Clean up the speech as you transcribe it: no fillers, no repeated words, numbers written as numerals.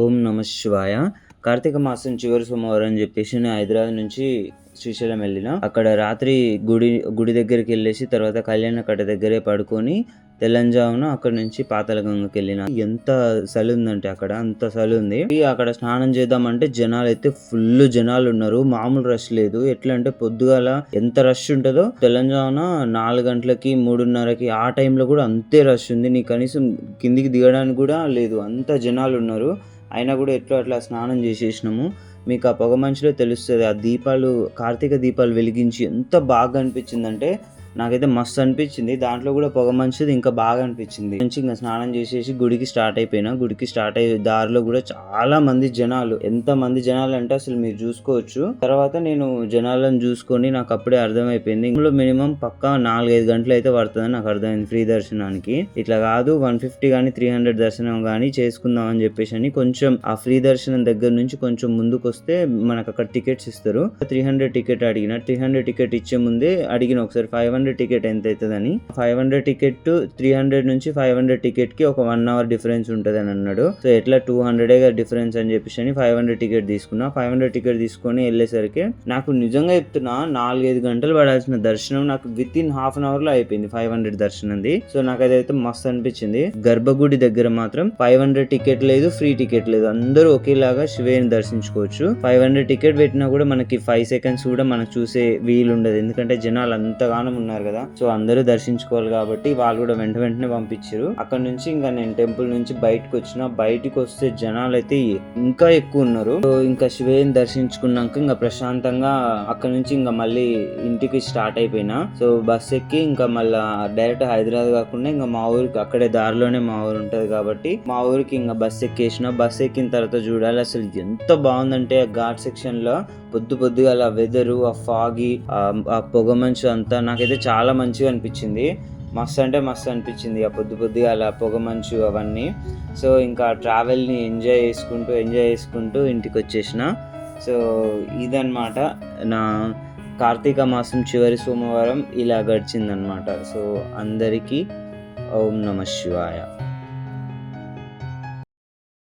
ఓం నమ శివాయ. కార్తీక మాసం చివరి సోమవారం అని చెప్పేసి నేను హైదరాబాద్ నుంచి శ్రీశైలం వెళ్ళిన. అక్కడ రాత్రి గుడి దగ్గరికి వెళ్ళేసి తర్వాత కళ్యాణ కట్ట దగ్గరే పడుకొని తెల్లంజామున అక్కడ నుంచి పాతాళగంగకి వెళ్ళిన. ఎంత చలి ఉందంటే అక్కడ అంత చలి ఉంది. అక్కడ స్నానం చేద్దామంటే జనాలు అయితే ఫుల్ జనాలు ఉన్నారు. మామూలు రష్ లేదు. ఎట్లా అంటే పొద్దుగాల ఎంత రష్ ఉంటుందో తెల్లంజామున 4 గంటలకి 3:30కి ఆ టైంలో కూడా అంతే రష్ ఉంది. నీ కనీసం కిందికి దిగడానికి కూడా లేదు, అంత జనాలు ఉన్నారు. అయినా కూడా ఎట్లా అట్లా స్నానం చేసేసినాము. మీకు ఆ పొగ మంచులో తెలుస్తుంది. ఆ దీపాలు, కార్తీక దీపాలు వెలిగించి ఎంత బాగా అనిపించిందంటే నాకైతే మస్తు అనిపించింది. దాంట్లో కూడా పొగ మంచిది ఇంకా బాగా అనిపించింది. నుంచి ఇంకా స్నానం చేసేసి గుడికి స్టార్ట్ అయిపోయినా. గుడికి స్టార్ట్ అయ్యే దారిలో కూడా చాలా మంది జనాలు, ఎంత మంది జనాలు అంటే అసలు మీరు చూసుకోవచ్చు. తర్వాత నేను జనాలను చూసుకొని నాకు అప్పుడే అర్థమైపోయింది ఇందులో మినిమం పక్కా 4-5 గంటలు అయితే పడుతుందని నాకు అర్థమైంది ఫ్రీ దర్శనానికి. ఇట్లా కాదు 150 కానీ 300 దర్శనం కానీ చేసుకుందాం అని చెప్పేసి అని కొంచెం ఆ ఫ్రీ దర్శనం దగ్గర నుంచి కొంచెం ముందుకు వస్తే మనకు అక్కడ టికెట్స్ ఇస్తారు. 300 టికెట్ అడిగిన. 300 టికెట్ ఇచ్చే ముందే అడిగిన ఒకసారి 500 టికెట్ ఎంత అవుతుందని. 500 టికెట్ 300 నుంచి 500 టికెట్ కి ఒక 1 అవర్ డిఫరెన్స్ ఉంటుంది అని అన్నాడు. సో ఎట్లా 200 డిఫరెన్స్ అని చెప్పేసి 500 టికెట్ తీసుకున్నా. 500 టికెట్ తీసుకొని వెళ్ళేసరికి నాకు నిజంగా చెప్తున్నా 4-5 గంటలు పడాల్సిన దర్శనం నాకు within half an hour లో అయిపోయింది 500 దర్శనంది. సో నాకు అదైతే మస్తు అనిపించింది. గర్భగుడి దగ్గర మాత్రం 500 టికెట్ లేదు, ఫ్రీ టికెట్ లేదు. అందరూ ఒకేలాగా శివయ్యని దర్శించుకోవచ్చు. 500 టికెట్ పెట్టినా కూడా మనకి 5 సెకండ్స్ కూడా మనకు చూసే వీలు ఉండదు. ఎందుకంటే జనాలు అంతగానం ఉన్నారు కదా. సో అందరూ దర్శించుకోవాలి కాబట్టి వాళ్ళు కూడా వెంటనే పంపించారు. అక్కడ నుంచి ఇంకా నేను టెంపుల్ నుంచి బయటకు వచ్చిన. బయటకు వస్తే జనాలు అయితే ఇంకా ఎక్కువ ఉన్నారు. సో ఇంకా శివయ్యని దర్శించుకున్నాక ఇంకా ప్రశాంతంగా అక్కడ నుంచి ఇంకా మళ్ళీ ఇంటికి స్టార్ట్ అయిపోయినా. సో బస్ ఎక్కి ఇంకా మళ్ళా డైరెక్ట్ హైదరాబాద్ కాకుండా ఇంకా మా ఊరికి అక్కడే దారిలోనే మా ఊరు ఉంటది కాబట్టి మా ఊరికి ఇంకా బస్ ఎక్కేసిన. బస్ ఎక్కిన తర్వాత చూడాలి అసలు ఎంత బాగుందంటే ఆ ఘాట్ సెక్షన్ లో పొద్దుగా ఆ వెదరు, ఆ ఫాగి, ఆ పొగ మంచు అంతా నాకైతే చాలా మంచిగా అనిపించింది. మస్తు అంటే మస్తు అనిపించింది ఆ పొద్దుగా అలా పొగ మంచు అవన్నీ. సో ఇంకా ట్రావెల్ని ఎంజాయ్ చేసుకుంటూ ఇంటికి వచ్చేసిన. సో ఇదన్నమాట నా కార్తీక మాసం చివరి సోమవారం ఇలా గడిచిందనమాట. సో అందరికీ ఓం నమ శివాయ.